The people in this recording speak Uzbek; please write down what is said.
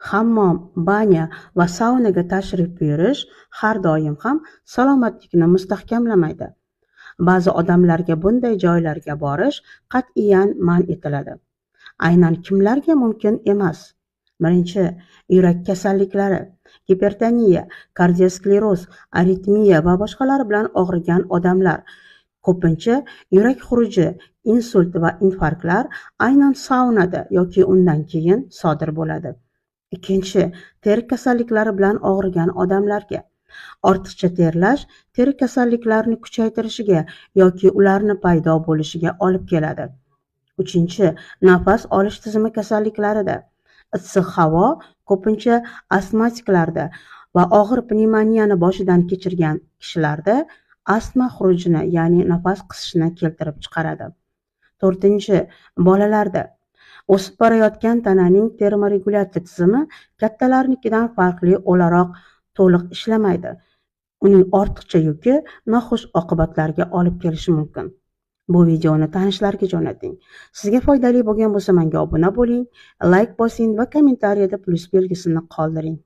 Hammom, banya va saunaga tashrif buyurish har doim ham salomatlikni mustahkamlamaydi. Ba'zi odamlarga bunday joylarga borish qat'iyan man etiladi. Aynan kimlarga mumkin emas? Birinchi, yurak kasalliklari, gipertoniya, kardioskleroz, aritmiya va boshqalar bilan og'rigan odamlar. Ko'pincha yurak xuruji, insult va infarktlar aynan saunada yoki undan keyin sodir bo'ladi. Ikkinchi, teri kasalliklari bilan og'rigan odamlarga. Ortiqcha terlash teri kasalliklarini kuchaytirishiga yoki ularni paydo bo'lishiga olib keladi. Uchinchi, nafas olish tizimi kasalliklarida. Issiq havo ko'pincha astmatiklarda va og'ir pnevmoniyani boshidan kechirgan kishilarda astma xurujini, ya'ni nafas qisishni keltirib chiqaradi. To'rtinchi, bolalarda. O'sib borayotgan tananing termoregulyatsiya tizimi kattalarnikidan farqli o'laroq to'liq ishlamaydi. Uning ortiqcha yuki noxush oqibatlarga olib kelishi mumkin. Bu videoni tanishlarga jo'nating. Sizga foydali bo'lgan bo'lsa menga obuna bo'ling, like bosing va kommentariyada plus belgisini qoldiring.